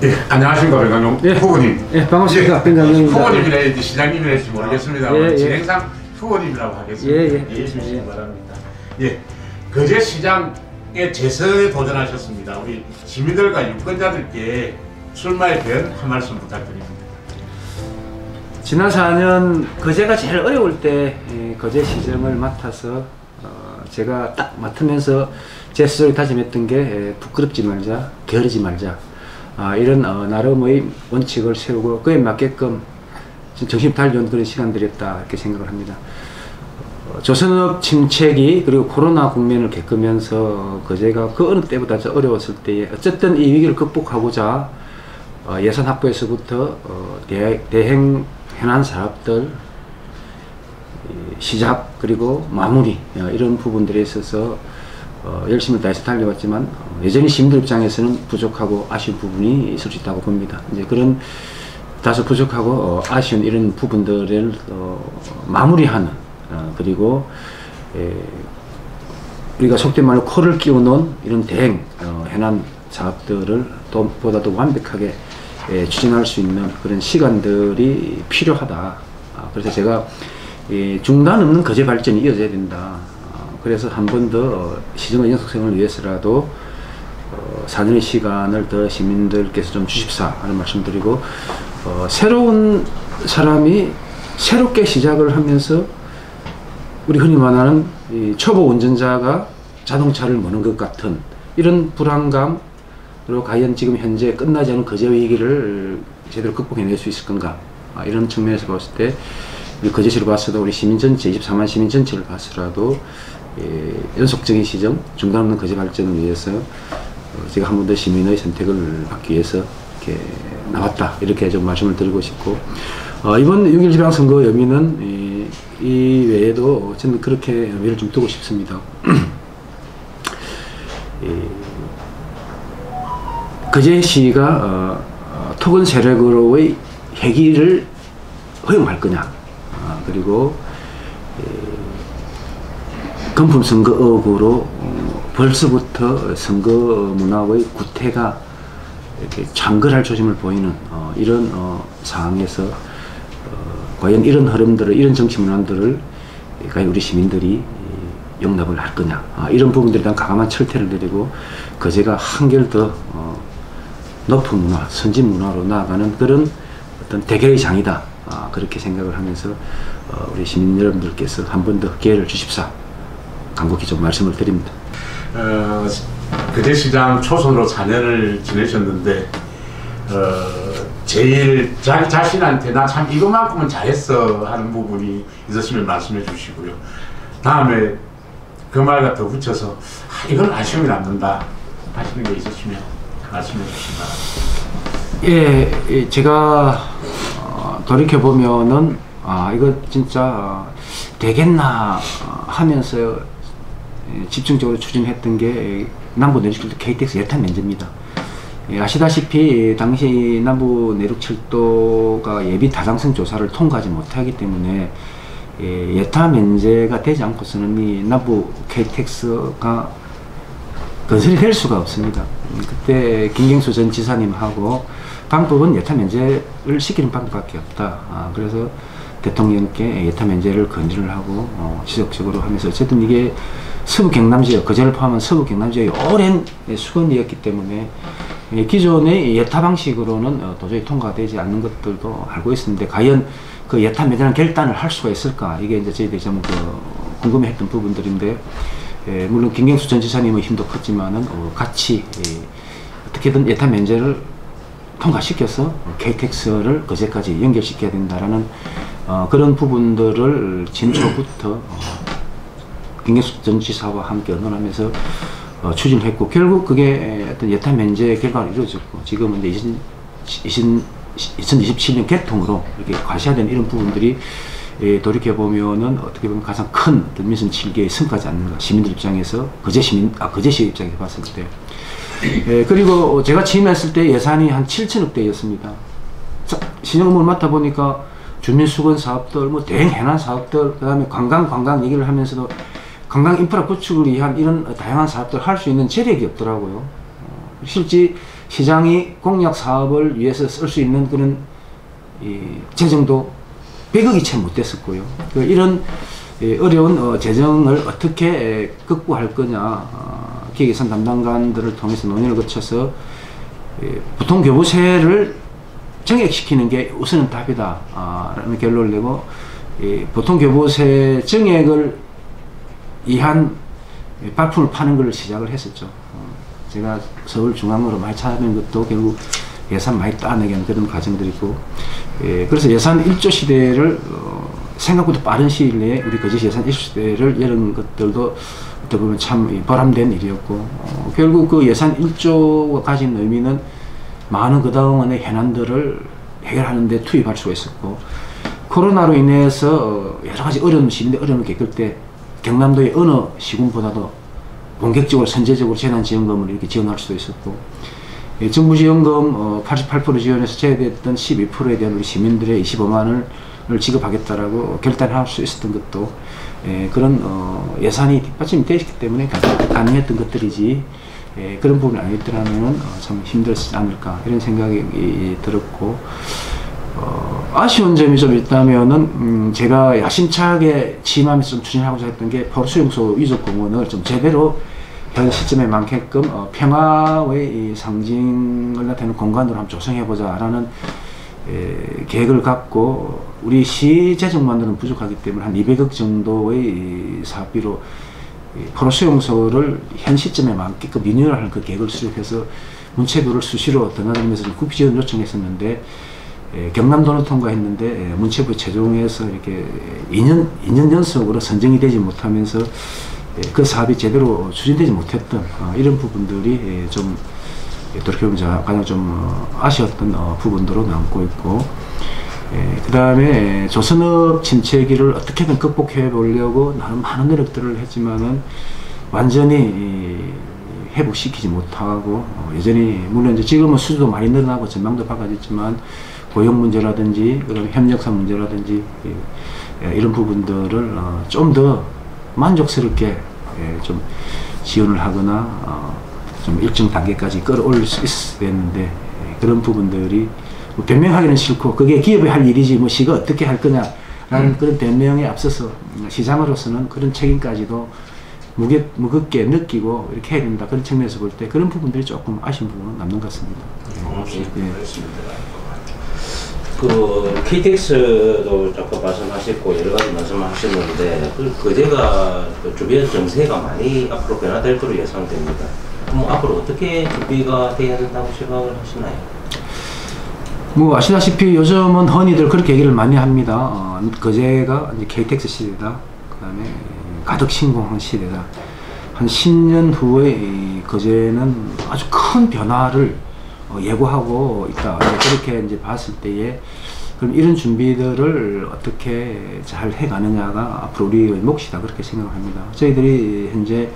예, 안녕하십니까 변강용 후보님. 예, 반갑습니다. 변강용입니다. 후보님이라 시장님이랄지 모르겠습니다. 진행상 후보님이라고 하겠습니다. 예, 주시기 바랍니다. 예, 거제시장에 재선에 도전하셨습니다. 우리 시민들과 유권자들께 출마의 변 한 말씀 부탁드립니다. 지난 4년 거제가 제일 어려울 때 거제시정을 맡아서 제가 딱 맡으면서 제 스스로 다짐했던 게 부끄럽지 말자, 게으르지 말자, 이런 나름의 원칙을 세우고 그에 맞게끔 정신 달려온 그런 시간들이었다 이렇게 생각을 합니다. 조선업 침체기 그리고 코로나 국면을 겪으면서 거제가 그 어느 때보다 어려웠을 때에 어쨌든 이 위기를 극복하고자 예산 확보에서부터 대행 현안 사업들 시작 그리고 마무리 이런 부분들에 있어서 열심히 다해서 달려왔지만 여전히 시민들 입장에서는 부족하고 아쉬운 부분이 있을 수 있다고 봅니다. 이제 그런 다소 부족하고 아쉬운 이런 부분들을 마무리하는 그리고 우리가 속된 말로 코를 끼워놓은 이런 대행 현안 사업들을 보다도 완벽하게 추진할 수 있는 그런 시간들이 필요하다. 그래서 제가 중단 없는 거제 발전이 이어져야 된다. 그래서 한 번 더 시정의 영속성을 위해서라도 4년의 시간을 더 시민들께서 좀 주십사 하는 말씀드리고 새로운 사람이 새롭게 시작을 하면서 우리 흔히 말하는 초보 운전자가 자동차를 모는 것 같은 이런 불안감 그리고 과연 지금 현재 끝나지 않은 거제 위기를 제대로 극복해낼 수 있을 건가 이런 측면에서 봤을 때 우리 거제시를 봤어도 우리 시민 전체 24만 시민 전체를 봤으라도 연속적인 시정 중단 없는 거제 발전을 위해서 제가 한 번 더 시민의 선택을 받기 위해서 이렇게 나왔다 이렇게 좀 말씀을 드리고 싶고 이번 6.1 지방선거 의미는 이 외에도 저는 그렇게 의미를 좀 두고 싶습니다. 거제시가 토건 세력으로의 회기를 허용할 거냐 그리고 금품 선거 의혹으로 벌써부터 선거 문화의 구태가 이렇게 창궐할 조짐을 보이는 이런 상황에서 과연 이런 흐름들을 이런 정치 문화들을 과연 우리 시민들이 용납을 할 거냐 이런 부분들에 대한 과감한 철퇴를 내리고 거제가 한결 더 높은 문화, 선진 문화로 나아가는 그런 어떤 대결의 장이다 그렇게 생각을 하면서 우리 시민 여러분들께서 한 번 더 기회를 주십사 간곡히 좀 말씀을 드립니다. 거제시장 초선으로 4년을 지내셨는데 제일 자기 자신한테 나 참 이것만큼은 잘했어 하는 부분이 있으시면 말씀해 주시고요. 다음에 그 말과 더 붙여서 이건 아쉬움이 남는다 하시는 게 있으시면 말씀해 주시기 바랍니다. 예, 제가 돌이켜보면은 이거 진짜 되겠나 하면서 집중적으로 추진했던 게 남부 내륙철도 KTX 예탄 면제입니다. 아시다시피 당시 남부 내륙철도가 예비 타당성 조사를 통과하지 못하기 때문에 예타 면제가 되지 않고서는 이 남부 KTX가 건설이 될 수가 없습니다. 그때 김경수 전 지사님하고 방법은 예타 면제를 시키는 방법밖에 없다. 그래서 대통령께 예타 면제를 건의를 하고 지속적으로 하면서 어쨌든 이게 서부 경남지역, 거제를 포함한 서부 경남지역이 오랜 수건이었기 때문에 기존의 예타 방식으로는 도저히 통과되지 않는 것들도 알고 있었는데 과연 그 예타 면제라는 결단을 할 수가 있을까 이게 이제 저희들이 좀 궁금해했던 부분들인데 물론 김경수 전 지사님의 힘도 컸지만은 같이 어떻게든 예타 면제를 통과시켜서 KTX를 거제까지 연결시켜야 된다라는 그런 부분들을 진초부터 김경수 전 지사와 함께 언론하면서 추진했고 결국 그게 어떤 예타 면제 결과로 이루어졌고 지금은 이제 2027년 개통으로 이렇게 과시화된 이런 부분들이 돌이켜보면은 어떻게 보면 가장 큰 민선 7개의 성과지 않는가 시민들 입장에서 거제시 입장에서 봤을 때 그리고 제가 취임했을 때 예산이 한 7천억 대였습니다. 시정업무를 맡아보니까 주민수건 사업들, 뭐 대행 해난 사업들, 그 다음에 관광 얘기를 하면서도 관광 인프라 구축을 위한 이런 다양한 사업들을 할 수 있는 재력이 없더라고요. 실제 시장이 공약 사업을 위해서 쓸 수 있는 그런 재정도 100억이 채 못 됐었고요. 이런 어려운 재정을 어떻게 극복할 거냐, 기획예산 담당관들을 통해서 논의를 거쳐서 보통교부세를 정액시키는 게 우선은 답이다 라는 결론을 내고, 보통교부세 정액을 위한 발품을 파는 걸 시작을 했었죠. 제가 서울중앙으로 많이 찾아낸 것도 결국 예산 많이 따내게 하는 그런 과정들이고, 그래서 예산 1조 시대를 생각보다 빠른 시일 내에 우리 거제시 예산 1조 시대를 여는 것들도 어떻게 보면 참 보람된 일이었고, 결국 그 예산 1조가 가진 의미는 많은 그동안의 현안들을 해결하는 데 투입할 수가 있었고, 코로나로 인해서 여러 가지 어려운 시민의 어려움을 겪을 때 경남도의 어느 시군보다도 본격적으로 선제적으로 재난지원금을 이렇게 지원할 수도 있었고, 정부 지원금 88% 지원해서 제외됐던 12%에 대한 우리 시민들의 25만 원을 지급하겠다라고 결단할 수 있었던 것도 그런 예산이 뒷받침이 되어 있기 때문에 가능했던 것들이지, 그런 부분이 아니더라면 참 힘들었지 않을까 이런 생각이 들었고, 아쉬운 점이 좀 있다면은 제가 야심차게 취임하면서 좀 추진하고자 했던 게 포로수용소 유적공원을 좀 제대로 현 시점에 많게끔 평화의 상징을 나타내는 공간으로 한번 조성해보자 라는 계획을 갖고, 우리 시 재정만으로는 부족하기 때문에 한 200억 정도의 사업비로 포로수용소를 현 시점에 많게끔 리뉴얼하는 그 계획을 수립해서 문체부를 수시로 등하면서 국비 지원 요청했었는데, 경남도는 통과했는데 문체부 최종에서 이렇게 2년 연속으로 선정이 되지 못하면서 그 사업이 제대로 추진되지 못했던 이런 부분들이 좀 돌이켜보면 가장 좀 아쉬웠던 부분으로 남고 있고, 그 다음에 조선업 침체기를 어떻게든 극복해 보려고 나름 많은 노력들을 했지만은 완전히 회복시키지 못하고, 여전히 물론 이제 지금은 수주도 많이 늘어나고 전망도 밝아졌지만 고용 문제라든지 그다음에 협력사 문제라든지 이런 부분들을 좀 더 만족스럽게 좀 지원을 하거나 좀 일정 단계까지 끌어올릴 수 있어야 되는데, 그런 부분들이 뭐 변명하기는 싫고 그게 기업이 할 일이지 뭐 시가 어떻게 할 거냐라는 그런 변명에 앞서서 시장으로서는 그런 책임까지도 무겁게 느끼고 이렇게 해야 된다, 그런 측면에서 볼 때 그런 부분들이 조금 아쉬운 부분은 남는 것 같습니다. 그 KTX도 아까 말씀하셨고 여러 가지 말씀하셨는데, 거제가 그 주변 정세가 많이 앞으로 변화될 거로 예상됩니다. 그럼 앞으로 어떻게 준비가 되어야 된다고 생각을 하시나요? 뭐 아시다시피 요즘은 흔히들 그렇게 얘기를 많이 합니다. 거제가 이제 KTX 시대다, 그다음에 가덕 신공항 시대다. 한 10년 후에 이 거제는 아주 큰 변화를 예고하고 있다. 그렇게 이제 봤을 때에 그럼 이런 준비들을 어떻게 잘 해가느냐가 앞으로 우리의 몫이다, 그렇게 생각을 합니다. 저희들이 현재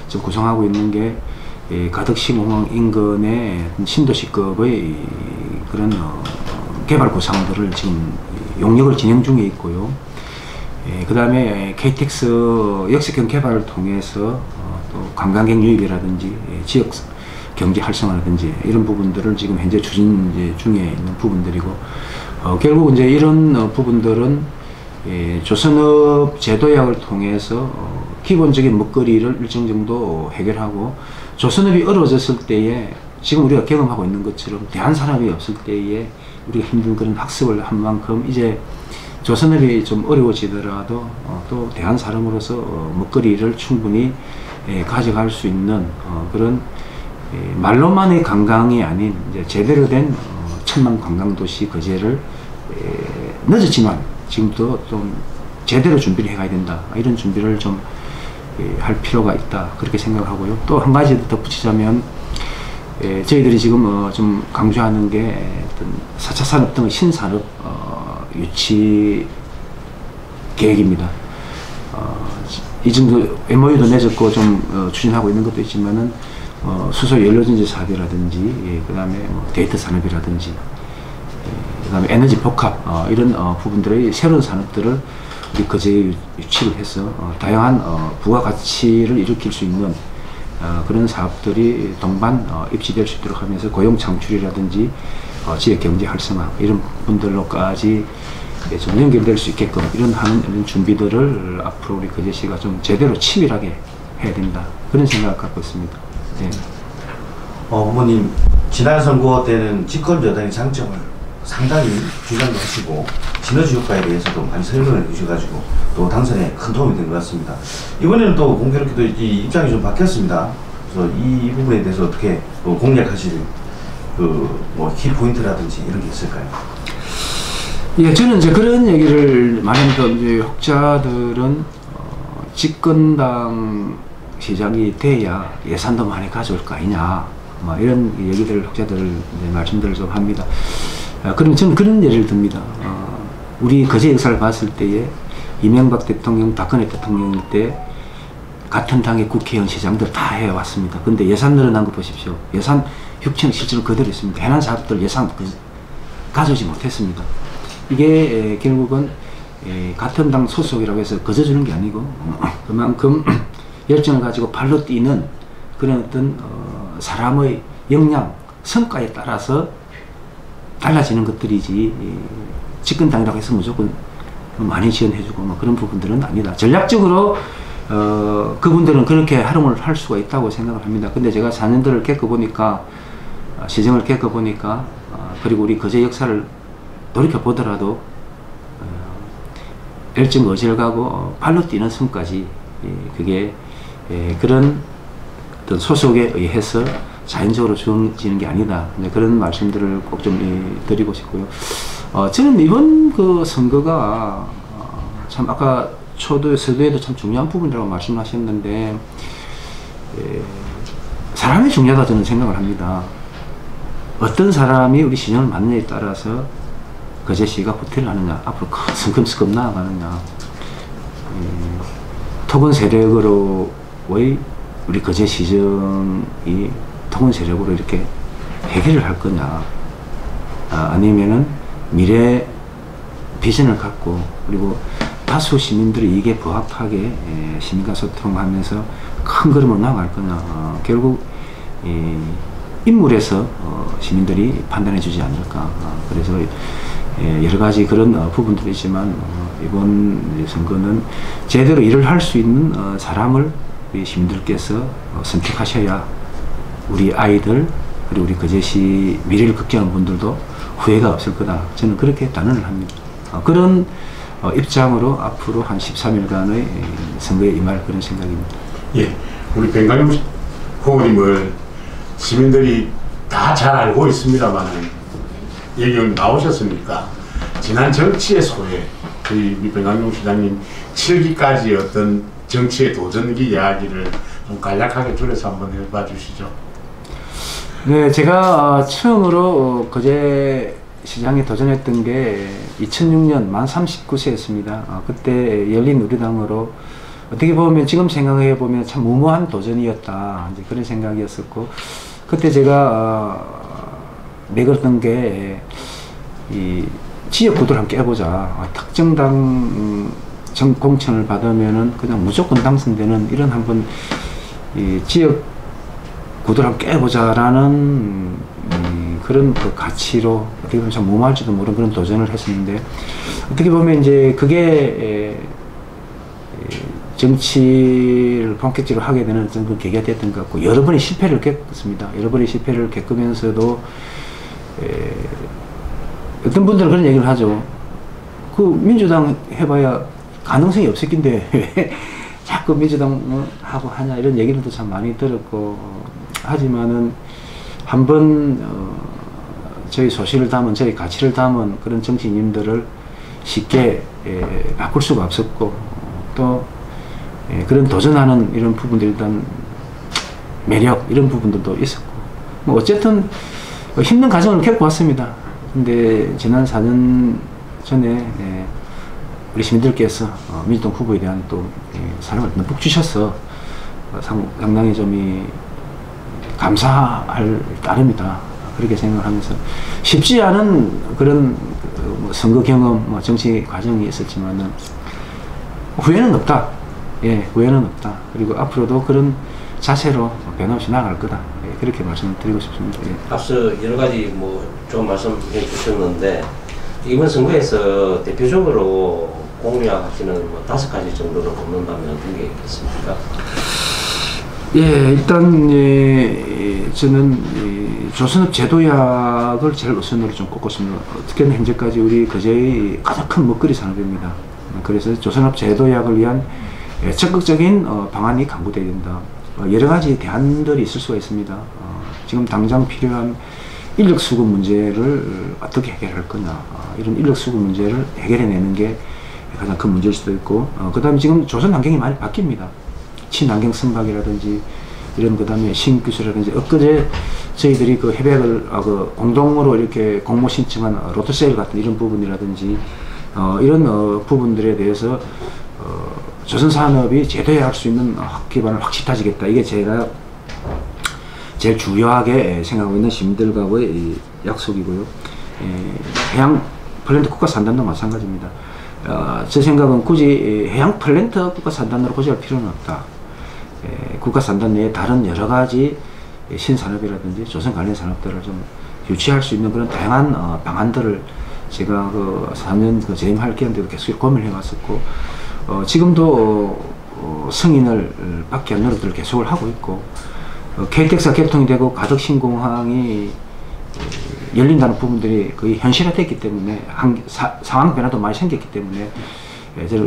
좀 구성하고 있는 게 가덕시공항 인근의 신도시급의 그런 개발 구상들을 지금 용역을 진행 중에 있고요. 그 다음에 KTX 역세권 개발을 통해서 또 관광객 유입이라든지 지역 경제 활성화라든지 이런 부분들을 지금 현재 추진 중에 있는 부분들이고, 결국 이제 이런 부분들은 조선업 제도약을 통해서 기본적인 먹거리를 일정 정도 해결하고, 조선업이 어려워졌을 때에 지금 우리가 경험하고 있는 것처럼 대한산업이 없을 때에 우리가 힘든 그런 학습을 한 만큼 이제 조선업이 좀 어려워지더라도 또 대한산업으로서 먹거리를 충분히 가져갈 수 있는 그런 말로만의 관광이 아닌 이제 제대로 된 천만 관광도시 거제를 늦었지만 지금도 좀 제대로 준비를 해가야 된다, 이런 준비를 좀 할 필요가 있다, 그렇게 생각하고요. 또 한 가지 덧붙이자면 저희들이 지금 좀 강조하는 게 어떤 4차 산업 등의 신산업 유치 계획입니다. 이 정도 MOU도 내줬고 좀 추진하고 있는 것도 있지만은 수소 연료전지 사업이라든지 그 다음에 데이터 산업이라든지 그 다음에 에너지 복합 이런 부분들의 새로운 산업들을 우리 거제에 유치를 해서 다양한 부가가치를 일으킬 수 있는 그런 사업들이 동반 입지될 수 있도록 하면서 고용 창출이라든지 지역 경제 활성화 이런 분들로까지 좀 연결될 수 있게끔 이런 준비들을 앞으로 우리 거제시가 좀 제대로 치밀하게 해야 된다, 그런 생각을 갖고 있습니다. 네. 후보님, 지난 선거 때는 집권 여당의 장점을 상당히 주장을 하시고 시너지 효과에 대해서도 많이 설명을 해주셔가지고 또 당선에 큰 도움이 된 것 같습니다. 이번에는 또 공교롭게도 이 입장이 좀 바뀌었습니다. 그래서 이 부분에 대해서 어떻게 공략하실 키포인트라든지 이런 게 있을까요? 예, 저는 이제 그런 얘기를 많이 합니다. 이제 혹자들은 집권당 시장이 돼야 예산도 많이 가져올 거 아니냐, 뭐 이런 얘기들을 혹자들 이제 말씀들을 좀 합니다. 그럼 저는 그런 예를 듭니다. 우리 거제 역사를 봤을 때에 이명박 대통령, 박근혜 대통령 때 같은 당의 국회의원, 시장들 다 해왔습니다. 근데 예산 늘어난 거 보십시오. 예산 6천 실제로 그대로 있습니다. 해난 사업들 예산 가져오지 못했습니다. 이게 결국은 같은 당 소속이라고 해서 거저주는 게 아니고 그만큼 열정을 가지고 발로 뛰는 그런 어떤 사람의 역량, 성과에 따라서 달라지는 것들이지 집권당이라고 해서 무조건 많이 지원해주고 뭐 그런 부분들은 아니다. 전략적으로 그분들은 그렇게 활용을 할 수가 있다고 생각을 합니다. 근데 제가 4년들을 겪어보니까, 시정을 겪어보니까, 그리고 우리 거제 역사를 돌이켜보더라도 열정 의지를 가고 발로 뛰는 성까지 그게 그런 어떤 소속에 의해서 자연적으로 주어지는 게 아니다, 그런 말씀들을 꼭 좀 드리고 싶고요. 저는 이번 그 선거가 참 아까 서두에도 참 중요한 부분이라고 말씀하셨는데 사람이 중요하다 저는 생각을 합니다. 어떤 사람이 우리 시정을 맡느냐에 따라서 거제시가 부퇴를 하느냐, 앞으로 성큼성큼 나아가느냐, 토건 세력으로의 우리 거제시정이 토건 세력으로 이렇게 해결을 할 거냐, 아니면은 미래 비전을 갖고 그리고 다수 시민들이 이게 부합하게 시민과 소통하면서 큰 걸음으로 나아갈 거냐, 결국 인물에서 시민들이 판단해 주지 않을까. 그래서 여러 가지 그런 부분들이 있지만 이번 선거는 제대로 일을 할 수 있는 사람을 우리 시민들께서 선택하셔야 우리 아이들 그리고 우리 거제시 미래를 걱정하는 분들도 후회가 없을 거다, 저는 그렇게 단언을 합니다. 그런 입장으로 앞으로 한 13일간의 선거에 임할 그런 생각입니다. 예, 우리 백강용 후보님을 시민들이 다 잘 알고 있습니다만 여기 나오셨으니까 지난 정치의 소회, 우리 백강용 시장님 7기까지의 어떤 정치의 도전기 이야기를 좀 간략하게 줄여서 한번 해봐 주시죠. 네, 제가 처음으로 거제 시장에 도전했던 게 2006년 만 39세였습니다. 그때 열린우리당으로 어떻게 보면 지금 생각해 보면 참 무모한 도전이었다, 이제 그런 생각이었었고, 그때 제가 내걸었던 게 이 지역 구도를 한번 깨보자. 특정 당 공천을 받으면은 그냥 무조건 당선되는 이런 한번 이 지역 구도를 한번 깨보자라는 그런 그 가치로 어떻게 보면 참 무모할지도 모르는 그런 도전을 했었는데, 어떻게 보면 이제 그게 정치를 본격적으로 하게 되는 어떤 그 계기가 됐던 것 같고, 여러 번의 실패를 겪었습니다. 여러 번의 실패를 겪으면서도 어떤 분들은 그런 얘기를 하죠. 그 민주당 해봐야 가능성이 없을 낀데 왜 자꾸 민주당 하고 하냐, 이런 얘기들도 참 많이 들었고, 하지만은 한번 저희 소신을 담은, 저희 가치를 담은 그런 정치인님들을 쉽게 바꿀 수가 없었고, 또 그런 도전하는 이런 부분들이 일단 매력, 이런 부분들도 있었고, 뭐 어쨌든 힘든 과정을 겪고 왔습니다. 근데 지난 4년 전에 우리 시민들께서 민주당 후보에 대한 또 사랑을 듬뿍 주셔서 상당히 좀 감사할 따름이다, 그렇게 생각하면서 쉽지 않은 그런 선거 경험, 정치 과정이 있었지만은 후회는 없다. 예, 후회는 없다. 그리고 앞으로도 그런 자세로 변함없이 나아갈 거다. 그렇게 말씀을 드리고 싶습니다. 앞서 여러 가지 뭐 좀 말씀해 주셨는데 이번 선거에서 대표적으로 공략하시는 뭐 5가지 정도로 꼽는다면 어떤 게 있겠습니까? 예, 일단 저는 조선업 제도약을 제일 우선으로 좀 꼽겠습니다. 특히나 현재까지 우리 거제의 가장 큰 먹거리 산업입니다. 그래서 조선업 제도약을 위한 적극적인 방안이 강구되어야 된다. 여러 가지 대안들이 있을 수가 있습니다. 지금 당장 필요한 인력 수급 문제를 어떻게 해결할 거냐, 이런 인력 수급 문제를 해결해내는 게 가장 큰 문제일 수도 있고, 그 다음에 지금 조선 환경이 많이 바뀝니다. 친환경 선박이라든지 이런, 그 다음에 신기술이라든지, 엊그제 저희들이 그 협약을 공동으로 이렇게 공모 신청한 로터세일 같은 이런 부분이라든지 이런 부분들에 대해서 조선 산업이 제대로 할 수 있는 기반을 확실히 다지겠다. 이게 제가 제일 중요하게 생각하고 있는 시민들과의 약속이고요. 해양 플랜트 국가 산단도 마찬가지입니다. 제 생각은 굳이 해양 플랜트 국가 산단으로 고집할 필요는 없다. 국가 산단 내에 다른 여러 가지 신산업이라든지 조선 관련 산업들을 좀 유치할 수 있는 그런 다양한 방안들을 제가 그 4년 재임할 기간 때도 계속 고민을 해왔었고, 지금도 승인을 받기 위한 노력들을 계속을 하고 있고, KTX가 개통이 되고 가덕 신공항이 열린다는 부분들이 거의 현실화됐기 때문에 상황 변화도 많이 생겼기 때문에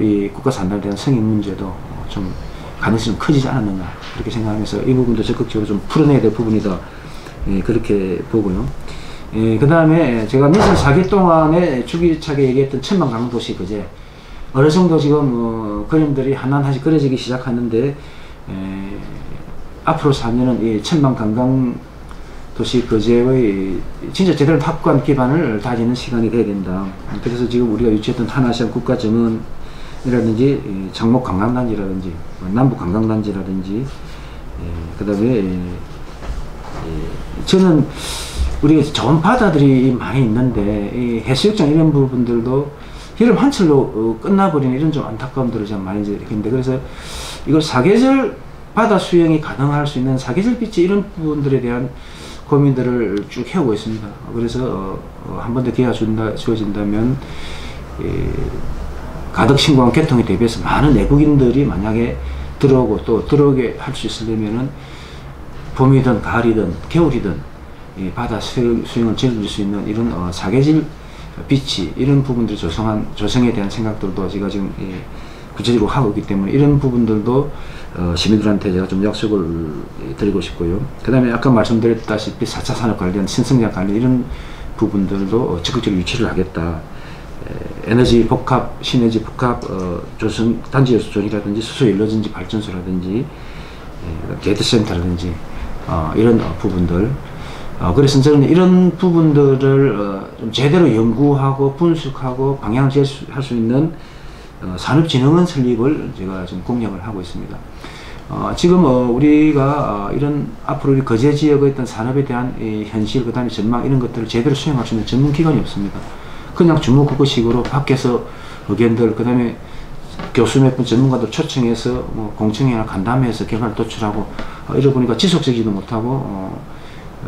이 국가 산단에 대한 승인 문제도 좀 가능성이 커지지 않았느냐 그렇게 생각하면서 이 부분도 적극적으로 좀 풀어내야 될 부분이다, 그렇게 보고요. 그 다음에 제가 미선 4개 동안에 주기차게 얘기했던 천만 관광도시 거제 어느 정도 지금 그림들이 하나하나씩 그려지기 시작하는데, 앞으로 4년은 이 천만 관광도시 거제의 진짜 제대로 확고한 기반을 다지는 시간이 돼야 된다. 그래서 지금 우리가 유치했던 한아시안 국가정원이라든지 장목 관광단지라든지 남북 관광단지라든지, 그 다음에 저는 우리가 좋은 바다들이 많이 있는데 이 해수욕장 이런 부분들도 여름 한철로 끝나버리는 이런 좀 안타까움들을 좀 많이 있는데, 그래서 이걸 사계절 바다 수영이 가능할 수 있는 사계절 비치 이런 부분들에 대한 고민들을 쭉 해오고 있습니다. 그래서 한 번 더 기회가 주어진다면 가덕 신공항 개통에 대비해서 많은 외국인들이 만약에 들어오고 또 들어오게 할 수 있으려면은 봄이든 가을이든 겨울이든 이 바다 수영을 즐길 수 있는 이런 사계절 비치 이런 부분들 조성에 대한 생각들도 제가 지금 구체적으로 하고 있기 때문에 이런 부분들도 시민들한테 제가 좀 약속을 드리고 싶고요. 그 다음에 아까 말씀드렸다시피 4차 산업 관련, 신성장 관련 이런 부분들도 적극적으로 유치를 하겠다. 에너지 복합, 시너지 복합 조성, 단지 조정이라든지 수소 연료전지 발전소라든지 데이터 센터라든지 이런 부분들, 그래서 저는 이런 부분들을 좀 제대로 연구하고 분석하고 방향을 제시할 수 있는 산업진흥원 설립을 제가 좀 공략을 하고 있습니다. 지금 우리가 이런 앞으로 우리 거제 지역의 어떤 산업에 대한 현실, 그 다음에 전망 이런 것들을 제대로 수행할 수 있는 전문기관이 없습니다. 그냥 주무국어식으로 밖에서 의견들, 그 다음에 교수 몇 분 전문가들 초청해서 뭐 공청회나 간담회에서 결과를 도출하고 이러다 보니까 지속적이지도 못하고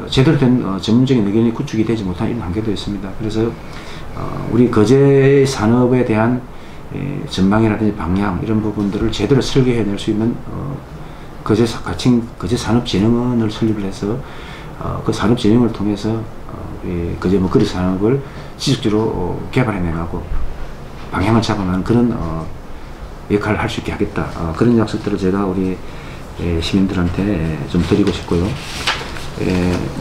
제대로 된 전문적인 의견이 구축이 되지 못한 이런 한계도 있습니다. 그래서 우리 거제 산업에 대한 전망이라든지 방향 이런 부분들을 제대로 설계해낼 수 있는 거제 산업진흥원을 설립을 해서 그 산업진흥을 통해서 우리 거제 먹거리 산업을 지속적으로 개발해 나가고 방향을 잡아가는 그런 역할을 할 수 있게 하겠다. 그런 약속들을 제가 우리 시민들한테 좀 드리고 싶고요.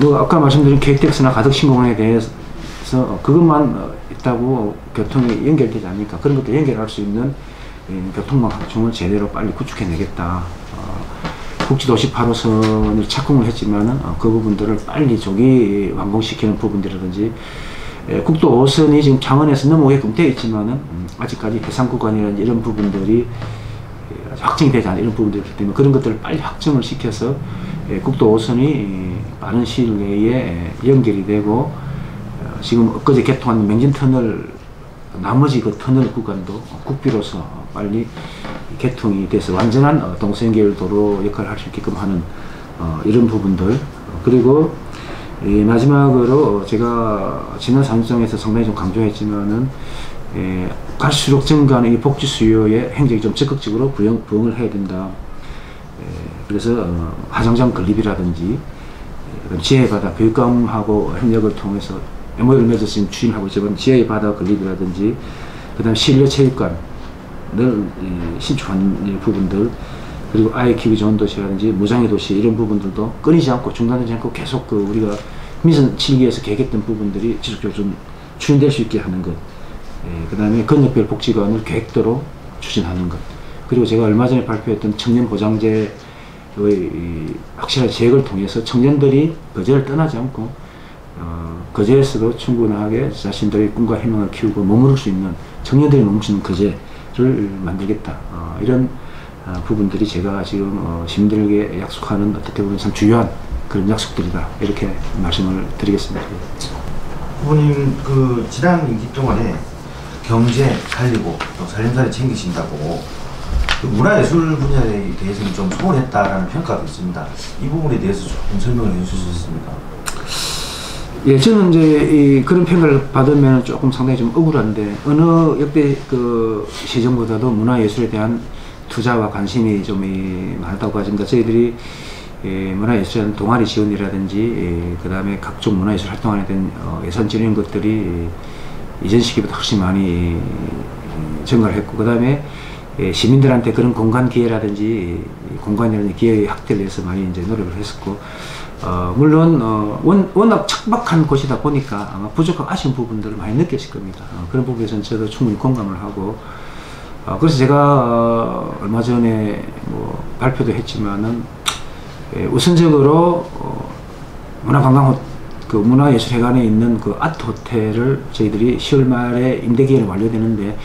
뭐 아까 말씀드린 KTX나 가덕 신공항에 대해서 그것만 있다고 교통이 연결되지 않으니까 그런 것도 연결할 수 있는 교통망 확충을 제대로 빨리 구축해내겠다. 국지도시 8호선을 착공을 했지만은 그 부분들을 빨리 조기 완공시키는 부분들이라든지, 국도 5호선이 지금 창원에서 넘어오게끔 되어 있지만은 아직까지 해상구간이라든지 이런 부분들이 확정이 되지 않은 이런 부분들이 있기 때문에 그런 것들을 빨리 확정을 시켜서 국도 5호선이 빠른 시일 내에 연결이 되고, 지금 엊그제 개통한 맹진터널 나머지 그 터널 구간도 국비로서 빨리 개통이 돼서 완전한 동서연결 도로 역할을 할 수 있게끔 하는 이런 부분들, 그리고 마지막으로 제가 지난 사무장에서 상당히 좀 강조했지만은 갈수록 증가하는 이 복지 수요에 행정이 좀 적극적으로 부응을 해야 된다. 그래서 하정장 건립이라든지 지하바다 교육감하고 협력을 통해서 MOU를 맺어서 지금 추진하고 있지만 지하바다 건립이라든지 그다음 실내 체육관을 신축하는 부분들, 그리고 아이 키우기 좋은 도시라든지 무장애 도시 이런 부분들도 끊이지 않고 중단되지 않고 계속 우리가 민선 7기에서 계획했던 부분들이 지속적으로 좀 추진될 수 있게 하는 것, 그 다음에 권역별 복지관을 계획도로 추진하는 것, 그리고 제가 얼마 전에 발표했던 청년보장제의 확실한 계획을 통해서 청년들이 거제를 떠나지 않고 거제에서도 충분하게 자신들의 꿈과 희망을 키우고 머무를 수 있는, 청년들이 머물 수 있는 거제를 만들겠다. 이런 부분들이 제가 지금 시민들에게 약속하는 어떻게 보면 참 중요한 그런 약속들이다, 이렇게 말씀을 드리겠습니다. 후보님 그 지난 임기 동안에 경제 살리고 또 살림살이 챙기신다고 그 문화예술 분야에 대해서는 좀 소홀했다라는 평가도 있습니다. 이 부분에 대해서 조금 설명을 해주실 수 있습니까? 예, 저는 이제 그런 평가를 받으면 조금 상당히 좀 억울한데, 어느 역대 그 시정보다도 문화예술에 대한 투자와 관심이 좀 많다고 하십니다. 저희들이 문화예술에 동아리 지원이라든지 그 다음에 각종 문화예술 활동에 대한 예산 지원 것들이 이전 시기보다 훨씬 많이 증가를 했고, 그 다음에 시민들한테 그런 공간 기회라든지 공간이라든지 기회의 확대를 위해서 많이 이제 노력을 했었고, 물론 워낙 척박한 곳이다 보니까 아마 부족하고 아쉬운 부분들을 많이 느꼈을 겁니다. 그런 부분에서는 저도 충분히 공감을 하고, 그래서 제가 얼마 전에 뭐 발표도 했지만은 우선적으로 문화예술회관에 있는 그 아트 호텔을 저희들이 10월 말에 임대기간이 완료되는데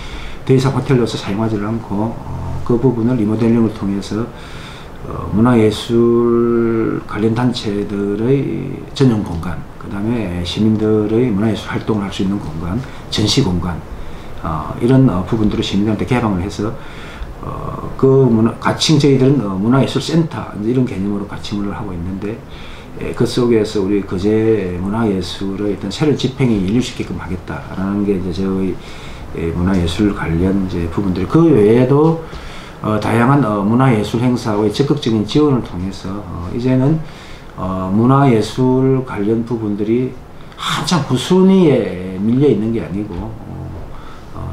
더 이상 호텔로서 사용하지를 않고 그 부분을 리모델링을 통해서 문화예술 관련 단체들의 전용 공간, 그 다음에 시민들의 문화예술 활동을 할 수 있는 공간, 전시 공간, 이런 부분들을 시민들한테 개방을 해서 가칭 저희들은 문화예술센터 이런 개념으로 가칭을 하고 있는데, 그 속에서 우리 거제 문화예술의 어떤 새로운 집행이 이룰 수 있게끔 하겠다라는 게 이제 저희 문화예술 관련 이제 부분들, 그 외에도 다양한 문화예술 행사의 적극적인 지원을 통해서 이제는 문화예술 관련 부분들이 한참 후순위에 밀려 있는 게 아니고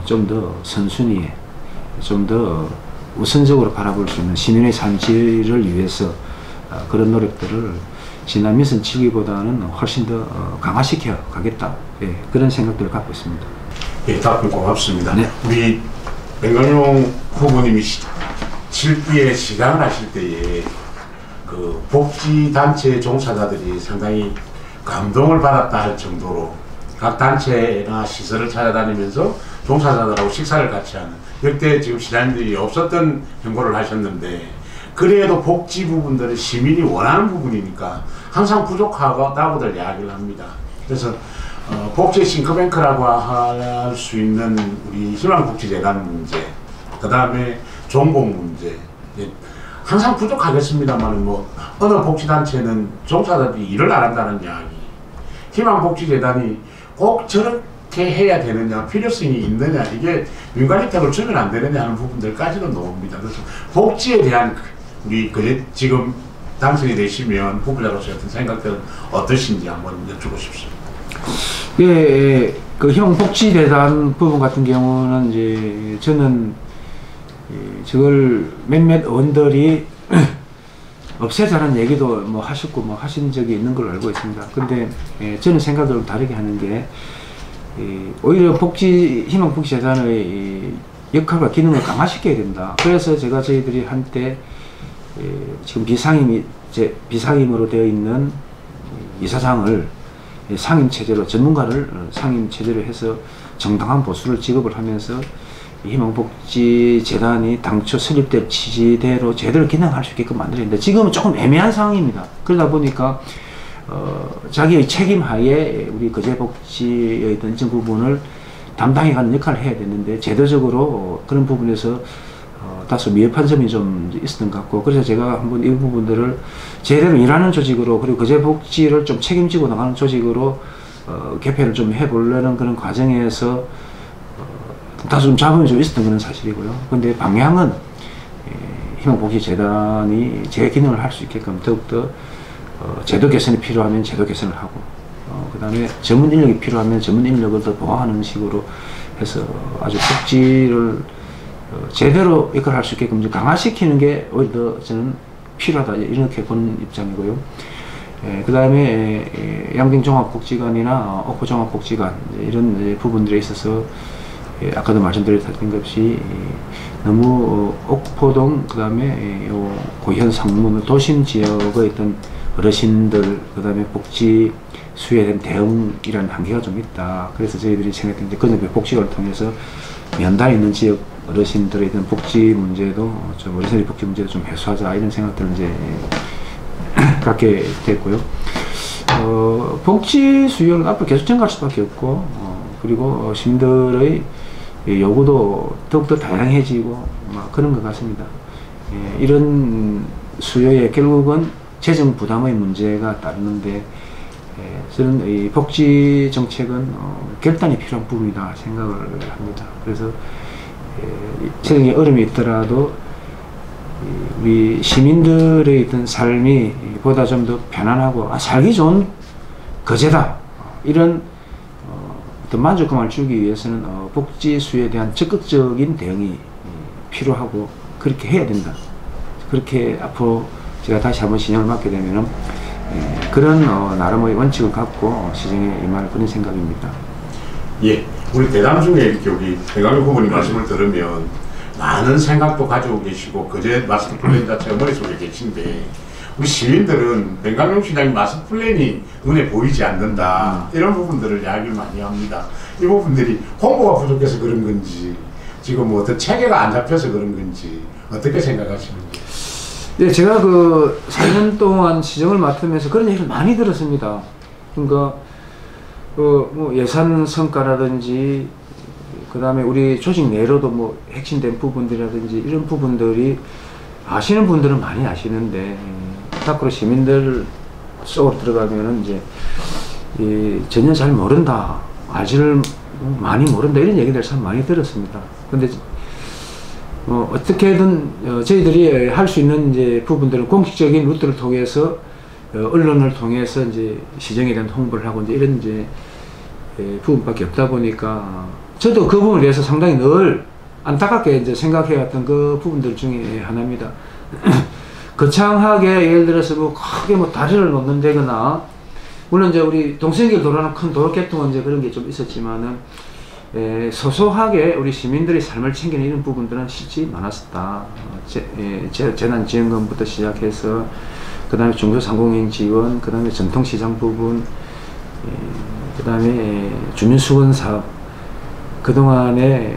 좀 더 선순위에, 좀 더 우선적으로 바라볼 수 있는 시민의 삶 질을 위해서 그런 노력들을 지난 민선 7기보다는 훨씬 더 강화시켜 가겠다, 그런 생각들을 갖고 있습니다. 예, 답변 고맙습니다. 네. 우리 맹강용 후보님이 7기에 시장을 하실 때에 그 복지단체 종사자들이 상당히 감동을 받았다 할 정도로 각 단체나 시설을 찾아다니면서 종사자들하고 식사를 같이 하는, 역대 지금 시장님들이 없었던 행보를 하셨는데, 그래도 복지 부분들은 시민이 원하는 부분이니까 항상 부족하다고들 이야기를 합니다. 그래서 복지 싱크뱅크라고 할 수 있는 우리 희망복지재단 문제, 그 다음에 종공 문제, 항상 부족하겠습니다만 뭐 어느 복지단체는 종사자들이 일을 안 한다는 이야기, 희망복지재단이 꼭 저렇게 해야 되느냐, 필요성이 있느냐, 이게 민간혜택을 주면 안 되느냐 하는 부분들까지도 나옵니다. 그래서 복지에 대한 우리 지금 당선이 되시면 후보자로서의 어떤 생각들은 어떠신지 한번 여쭙고 싶습니다. 예, 그 희망복지재단 부분 같은 경우는 이제 저는 저걸 몇몇 의원들이 없애자는 얘기도 뭐 하셨고 뭐 하신 적이 있는 걸로 알고 있습니다. 근데 저는 생각을 좀 다르게 하는 게, 오히려 희망복지재단의 역할과 기능을 강화시켜야 된다. 그래서 제가 저희들이 한때 지금 비상임으로 되어 있는 이사장을 상임체제로, 전문가를 상임체제로 해서 정당한 보수를 지급을 하면서 희망복지재단이 당초 설립될 취지대로 제대로 기능할 수 있게끔 만들었는데, 지금은 조금 애매한 상황입니다. 그러다 보니까 자기의 책임하에 우리 거제복지의 일정 부분을 담당해가는 역할을 해야 되는데, 제도적으로 그런 부분에서 다소 미흡한 점이 좀 있었던 것 같고, 그래서 제가 한번 이 부분들을 제대로 일하는 조직으로, 그리고 그제 복지를 좀 책임지고 나가는 조직으로 개편을 좀 해보려는 그런 과정에서 다소 좀 잡음이 좀 있었던 건 사실이고요. 근데 방향은 희망복지재단이 제 기능을 할 수 있게끔 더욱더 제도 개선이 필요하면 제도 개선을 하고, 그 다음에 전문 인력이 필요하면 전문 인력을 더 보완하는 식으로 해서 아주 복지를 제대로 이끌할 수 있게끔 좀 강화시키는 게 오히려 더 저는 필요하다, 이렇게 보는 입장이고요. 그 다음에 양등종합복지관이나 옥포종합복지관 이런 부분들에 있어서 아까도 말씀드렸던 것이 너무 옥포동, 그 다음에 고현 상무 도심 지역의 어떤 어르신들, 그 다음에 복지 수요에 대한 대응이라는 한계가 좀 있다. 그래서 저희들이 생각했던 게 건너편 복지관을 통해서 연달아 있는 지역 어르신들에 대한 복지 문제도 좀 어르신의 복지 문제도 좀 해소하자, 이런 생각들을 이제 갖게 됐고요. 복지 수요는 앞으로 계속 증가할 수밖에 없고, 그리고 시민들의 요구도 더욱더 다양해지고 그런 것 같습니다. 이런 수요에 결국은 재정 부담의 문제가 따르는데, 저는 이 복지 정책은 결단이 필요한 부분이다 생각을 합니다. 그래서 재정에 어려움이 있더라도 우리 시민들의 어떤 삶이 보다 좀 더 편안하고 살기 좋은 거제다, 이런 어떤 만족감을 주기 위해서는 복지 수요에 대한 적극적인 대응이 필요하고 그렇게 해야 된다. 그렇게 앞으로 제가 다시 한번 신임을 맡게 되면은 그런 나름의 원칙을 갖고 시정에 임할 그런 생각입니다. 예, 우리 대담 중에 이렇게 우리 백강용 후보님 말씀을 들으면 많은 생각도 가지고 계시고 그제 마스터 플랜 자체가 머릿속에 계신데, 우리 시민들은 백강용 시장의 마스터 플랜이 눈에 보이지 않는다, 이런 부분들을 이야기를 많이 합니다. 이 부분들이 홍보가 부족해서 그런 건지, 지금 뭐 어떤 체계가 안 잡혀서 그런 건지 어떻게 생각하시는지? 네, 제가 그 4년 동안 시정을 맡으면서 그런 얘기를 많이 들었습니다. 그러니까 뭐 예산 성과라든지, 그 다음에 우리 조직 내로도 뭐 핵심된 부분들이라든지 이런 부분들이 아시는 분들은 많이 아시는데, 밖으로 시민들 속으로 들어가면은 이제 전혀 잘 모른다, 알지를 많이 모른다, 이런 얘기들 참 많이 들었습니다. 근데 어떻게든 저희들이 할 수 있는 이제 부분들은 공식적인 루트를 통해서 언론을 통해서 이제 시정에 대한 홍보를 하고 이제 이런 이제 부분밖에 없다 보니까, 저도 그 부분에 대해서 상당히 늘 안타깝게 이제 생각해왔던 그 부분들 중에 하나입니다. 거창하게 예를 들어서 뭐 크게 뭐 다리를 놓는 데거나, 물론 이제 우리 동생길 도로는 큰 도로 개통은 이제 그런 게 좀 있었지만은, 소소하게 우리 시민들의 삶을 챙기는 이런 부분들은 실제 많았었다. 재난지원금부터 시작해서 그 다음에 중소상공인 지원, 그 다음에 전통시장 부분, 그 다음에 주민수건 사업, 그동안에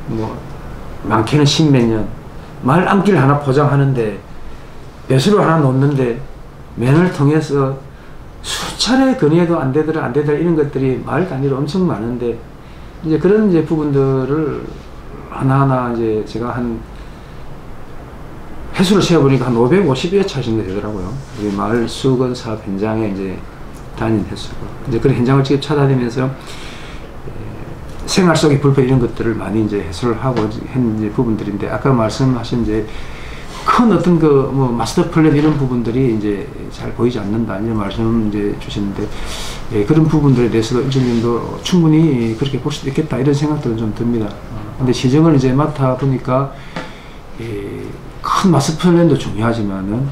뭐 많게는 10몇 년 말 암길 하나 포장하는데 배수로 하나 놓는데 면을 통해서 수차례 건의해도 안 되더라 이런 것들이 말 단위로 엄청 많은데, 이제 그런 이제 부분들을 하나하나 이제 제가 한 횟수를 세어보니까 한 550여 차 정도 되더라고요. 우리 마을 수건 사업 현장에 이제 다닌 횟수가. 이제 그런 현장을 직접 찾아다니면서 생활 속의 불편 이런 것들을 많이 이제 해소를 하고 했는 부분들인데, 아까 말씀하신 이제 큰 어떤 그 뭐 마스터 플랜 이런 부분들이 이제 잘 보이지 않는다, 이런 말씀 이제 주시는데, 그런 부분들에 대해서도 일정님도 충분히 그렇게 볼 수도 있겠다, 이런 생각들은 좀 듭니다. 근데 시정을 이제 맡아 보니까 큰 마스터 플랜도 중요하지만은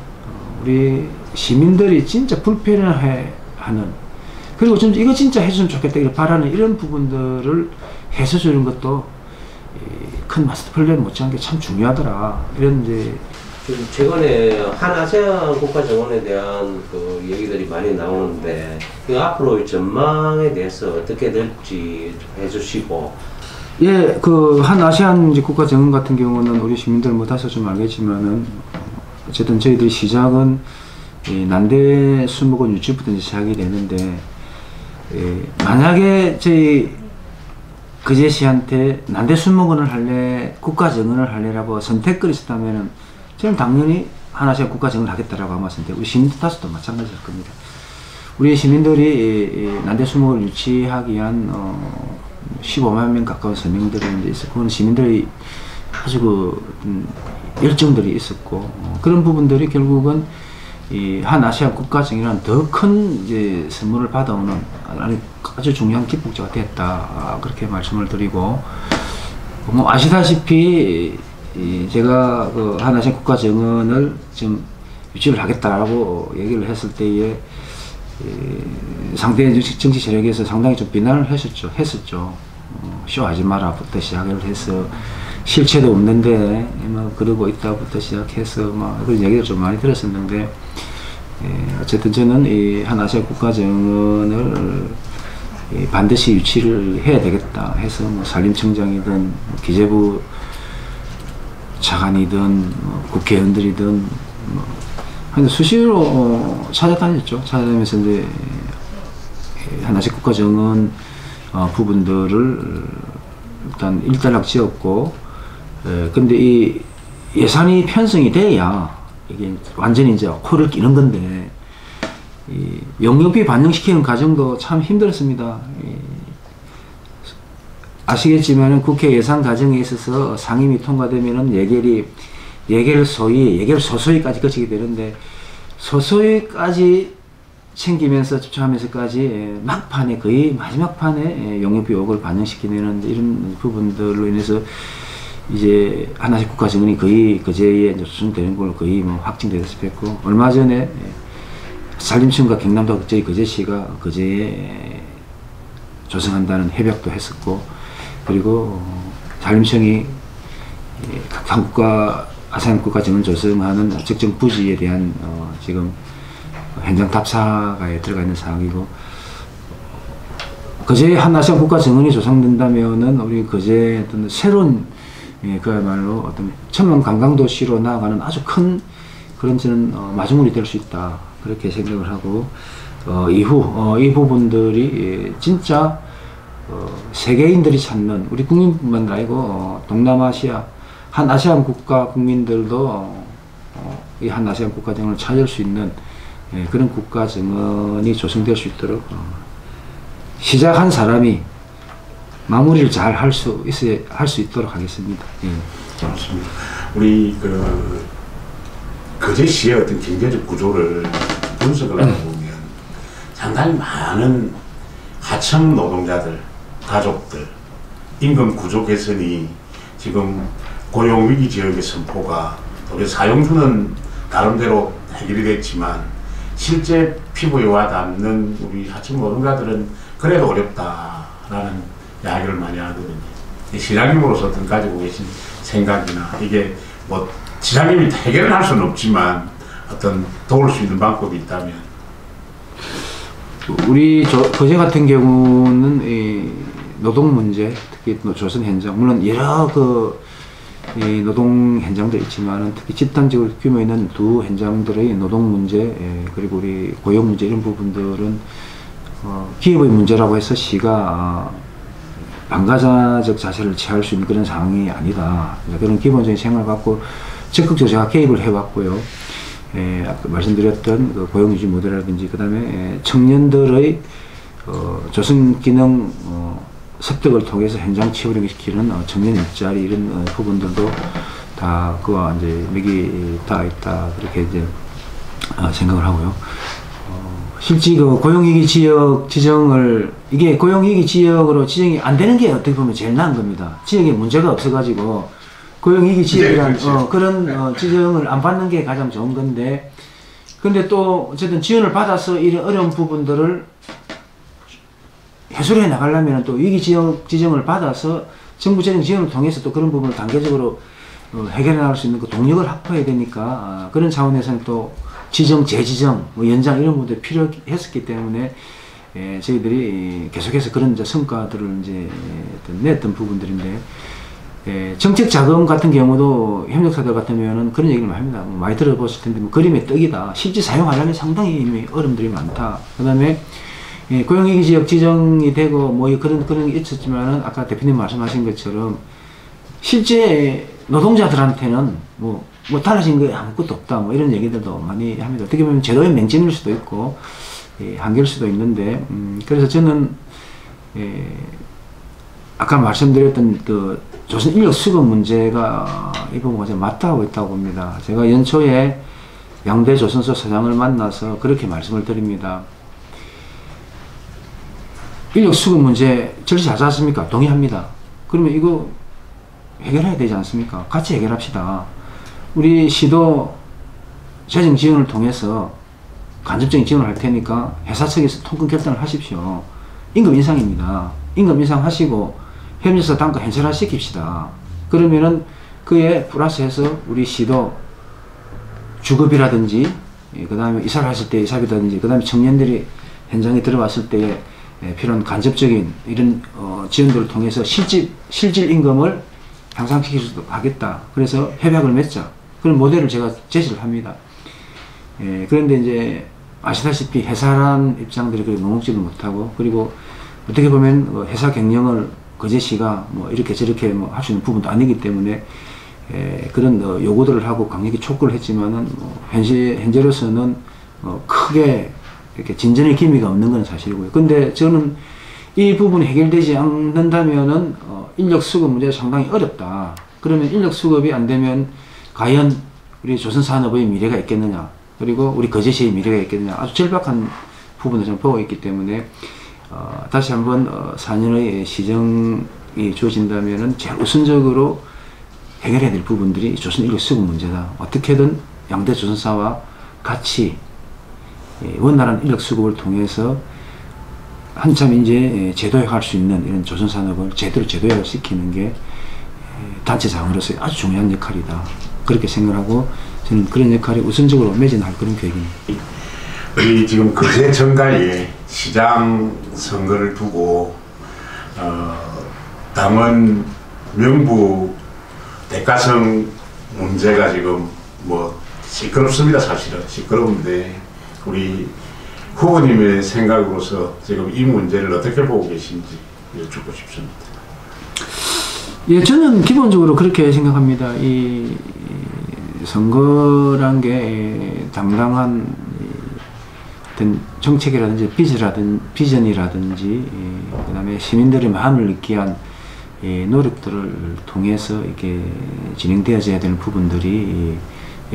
우리 시민들이 진짜 불편해하는, 그리고 좀 이거 진짜 해주면 좋겠다 이런 바라는 이런 부분들을 해서주는 것도 큰 마스터 플랜 못지않게 참 중요하더라, 이런 이제. 최근에 한아세안 국가 정원에 대한 그 얘기들이 많이 나오는데, 그 앞으로 전망에 대해서 어떻게 될지 해주시고. 예, 그 한아세안 국가 정원 같은 경우는 우리 시민들 뭐 다소 좀 알겠지만은, 어쨌든 저희들 시작은 난대 수목원 유치부터 이제 시작이 되는데, 만약에 저희 그제 씨한테 난데 순모건을 할래, 국가 정언을 할래라고 선택권이 있었다면은 저는 당연히 한아시아 국가 정언을 하겠다라고 아마 선택. 우리 시민들 다수도 마찬가지일 겁니다. 우리 시민들이 난데 순모를 유치하기 위한 15만 명 가까운 서명들이 이제 있었고, 그건 시민들이 아주 열정들이 있었고, 그런 부분들이 결국은 이 한 아시아 국가 정의라는 더 큰 이제 선물을 받아오는 아주 중요한 기폭제가 됐다, 그렇게 말씀을 드리고, 뭐 아시다시피 제가 그 한 아시아 국가 정언을 좀 유치를 하겠다라고 얘기를 했을 때에 상대 정치 세력에서 상당히 좀 비난을 했었죠. 쇼하지 마라부터 시작을 해서 실체도 없는데 뭐 그러고 있다부터 시작해서 막 그런 얘기를 좀 많이 들었었는데, 어쨌든 저는 이 한 아시아 국가 정언을 반드시 유치를 해야 되겠다 해서 뭐 산림청장이든 기재부 차관이든 국회의원들이든 뭐 수시로 찾아다녔죠. 찾아다니면서 이제 한 아시아 국가 정언 부분들을 일단 일단락 지었고, 근데 이 예산이 편성이 돼야 이게 완전히 이제 코를 끼는 건데, 이 용역비 반영시키는 과정도 참 힘들었습니다. 아시겠지만은 국회 예산 과정에 있어서 상임위 통과되면은 예결 소소위까지 거치게 되는데, 소소위까지 챙기면서 집중하면서까지 막판에 거의 마지막 판에 용역비 5억을 반영시키는 이런 부분들로 인해서 이제 하나씩 국가 정언이 거의 그제에 이제 수준되는 걸 거의 뭐 확정되다시피 했고, 얼마 전에 산림청과 경남도 저희 그제시가 그제에 조성한다는 협약도 했었고, 그리고 산림청이 한국과 아세안 국가 정언 조성하는 적정 부지에 대한 지금 현장 답사가에 들어가 있는 상황이고, 그제 한 아시안 국가 정언이 조성된다면은 우리 그제 어떤 새로운 그야말로 어떤 천만 관광도시로 나아가는 아주 큰 그런 저는 마중물이 될 수 있다, 그렇게 생각을 하고, 이후 이 부분들이 진짜 세계인들이 찾는, 우리 국민뿐만 아니고 동남아시아 한 아시안 국가 국민들도 이 한 아시안 국가 정언을 찾을 수 있는 그런 국가 정언이 조성될 수 있도록 시작한 사람이 마무리를 잘 할 수 있도록 하겠습니다. 맞습니다. 우리 그제시의 어떤 경제적 구조를 분석을 하다 보면 상당히 많은 하청 노동자들, 가족들, 임금 구조 개선이 지금 고용위기 지역의 선포가 우리 사용주는 나름대로 해결이 됐지만 실제 피부에 와닿는 우리 하청 노동자들은 그래도 어렵다라는 이야기를 많이 하거든요. 시장님으로서 어떤 가지고 계신 생각이나, 이게 뭐 시장님이 해결을 할 수는 없지만 어떤 도울 수 있는 방법이 있다면. 우리 거제 같은 경우는 이 노동 문제, 특히 조선 현장, 물론 여러 이 노동 현장도 있지만은 특히 집단적으로 규모 있는 두 현장들의 노동 문제, 그리고 우리 고용 문제, 이런 부분들은 기업의 문제라고 해서 시가 방가자적 자세를 취할 수 있는 그런 상황이 아니다. 그런 기본적인 생각을 갖고 적극적으로 제가 개입을 해왔고요. 아까 말씀드렸던 그 고용유지 모델이라든지, 그 다음에 청년들의 조선기능 습득을 통해서 현장 취업을 시키는 청년 일자리, 이런 부분들도 다 그와 이제 맥이 다 있다, 그렇게 이제 생각을 하고요. 실제 그 고용위기 지역 지정을, 이게 고용위기 지역으로 지정이 안 되는 게 어떻게 보면 제일 나은 겁니다. 지역에 문제가 없어가지고 고용위기 지역이란 그런 지정을 안 받는 게 가장 좋은 건데, 근데 또 어쨌든 지원을 받아서 이런 어려운 부분들을 해소를 해 나가려면 또 위기 지역 지정을 받아서 정부적인 지원을 통해서 또 그런 부분을 단계적으로 해결해 나갈 수 있는 그 동력을 확보해야 되니까, 그런 차원에서는 또 지정, 재지정, 뭐 연장, 이런 부분들이 필요했었기 때문에 저희들이 계속해서 그런 이제 성과들을 이제 냈던 부분들인데, 정책 자금 같은 경우도 협력사들 같으면은 그런 얘기를 많이 합니다. 많이 들어보실 텐데, 뭐 그림의 떡이다. 실제 사용하려면 상당히 어려움들이 많다. 그 다음에 예, 고용위기 지역 지정이 되고 뭐 그런 게 있었지만은 아까 대표님 말씀하신 것처럼 실제 노동자들한테는 뭐 달라진 게 아무것도 없다 뭐 이런 얘기들도 많이 합니다. 어떻게 보면 제도의 맹점일 수도 있고 한계일 수도 있는데 그래서 저는 아까 말씀드렸던 그 조선 인력 수급 문제가 이 부분과 좀 맞닿아오고 있다고 봅니다. 제가 연초에 양대 조선소 사장을 만나서 그렇게 말씀을 드립니다. 인력 수급 문제 절차하지 않습니까? 동의합니다. 그러면 이거 해결해야 되지 않습니까? 같이 해결합시다. 우리 시도 재정 지원을 통해서 간접적인 지원을 할 테니까 회사 측에서 통근 결단을 하십시오. 임금 인상입니다. 임금 인상하시고 협력사 단가 현실화 시킵시다. 그러면은 그에 플러스해서 우리 시도 주급이라든지 그 다음에 이사를 하실 때 이사비라든지 그 다음에 청년들이 현장에 들어왔을 때에 필요한 간접적인 이런 지원들을 통해서 실질 임금을 향상시킬 수도 하겠다. 그래서 협약을 맺자. 그런 모델을 제가 제시를 합니다. 그런데 이제 아시다시피 회사란 입장들이 그렇게 녹록지도 못하고 그리고 어떻게 보면 회사 경영을 거제시가 뭐 이렇게 저렇게 뭐 할 수 있는 부분도 아니기 때문에 그런 요구들을 하고 강력히 촉구를 했지만은 현재로서는 크게 이렇게 진전의 기미가 없는 건 사실이고요. 근데 저는 이 부분이 해결되지 않는다면은 인력 수급 문제가 상당히 어렵다. 그러면 인력 수급이 안 되면 과연 우리 조선 산업의 미래가 있겠느냐, 그리고 우리 거제시의 미래가 있겠느냐, 아주 절박한 부분을 좀 보고 있기 때문에 다시 한번 4년의 시정이 주어진다면은 제일 우선적으로 해결해야 될 부분들이 조선 인력 수급 문제다. 어떻게든 양대 조선사와 같이 원활한 인력 수급을 통해서 한참 이제 제도화할 수 있는 이런 조선 산업을 제대로 제도화를 시키는 게 단체장으로서 아주 중요한 역할이다. 그렇게 생각하고 저는 그런 역할이 우선적으로 매진할 그런 계획입니다. 우리 지금 거제 정가에 시장 선거를 두고 당원 명부 대가성 문제가 지금 뭐 시끄럽습니다. 사실은 시끄러운데 우리 후보님의 생각으로서 지금 이 문제를 어떻게 보고 계신지 여쭙고 싶습니다. 예, 저는 기본적으로 그렇게 생각합니다. 이 선거란 게 당당한 어떤 정책이라든지 비전이라든지 그 다음에 시민들의 마음을 느끼 한 노력들을 통해서 이렇게 진행되어져야 되는 부분들이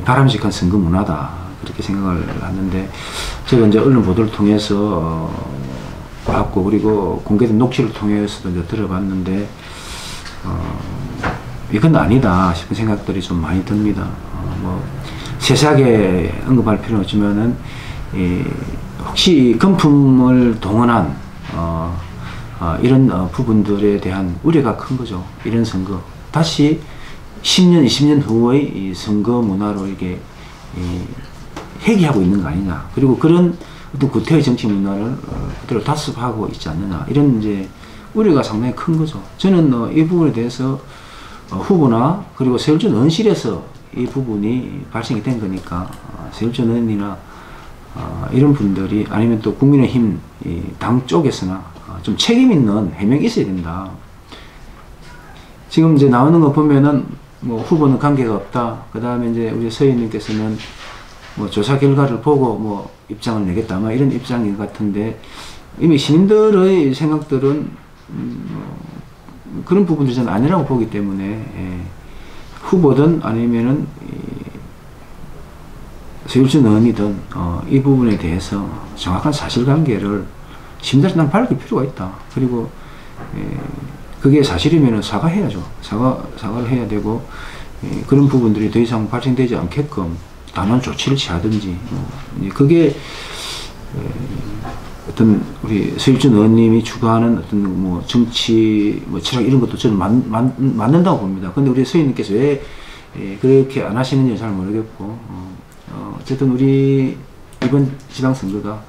바람직한 선거 문화다. 그렇게 생각을 하는데, 제가 이제 언론 보도를 통해서 봤고, 그리고 공개된 녹취를 통해서도 이제 들어봤는데, 이건 아니다 싶은 생각들이 좀 많이 듭니다. 뭐, 세세하게 언급할 필요는 없지만은, 혹시 금품을 동원한, 이런 부분들에 대한 우려가 큰 거죠. 이런 선거. 다시 10년, 20년 후의 이 선거 문화로 이게, 회귀하고 있는 거 아니냐. 그리고 그런 어떤 구태의 정치 문화를 그대로 답습하고 있지 않느냐. 이런 이제 우려가 상당히 큰 거죠. 저는 이 부분에 대해서 후보나 그리고 세울전 의원실에서 이 부분이 발생이 된 거니까 세울전 의원이나 이런 분들이 아니면 또 국민의힘 당 쪽에서나 좀 책임 있는 해명이 있어야 된다. 지금 이제 나오는 거 보면은 뭐 후보는 관계가 없다. 그 다음에 이제 우리 서희님께서는 뭐 조사 결과를 보고 뭐 입장을 내겠다, 뭐 이런 입장인 것 같은데, 이미 시민들의 생각들은 그런 부분들이 저는 아니라고 보기 때문에 후보든 아니면은 서울시 의원이든 이 부분에 대해서 정확한 사실관계를 시민들한테 밝힐 필요가 있다. 그리고 그게 사실이면 사과해야죠. 사과를 해야 되고, 그런 부분들이 더 이상 발생되지 않게끔 단호한 조치를 취하든지, 그게 어떤 우리 서일준 의원님이 추구하는 어떤 뭐 정치 뭐 철학 이런 것도 저는 맞는다고 봅니다. 근데 우리 서희님께서 왜 그렇게 안 하시는지 잘 모르겠고, 어쨌든 우리 이번 지방선거가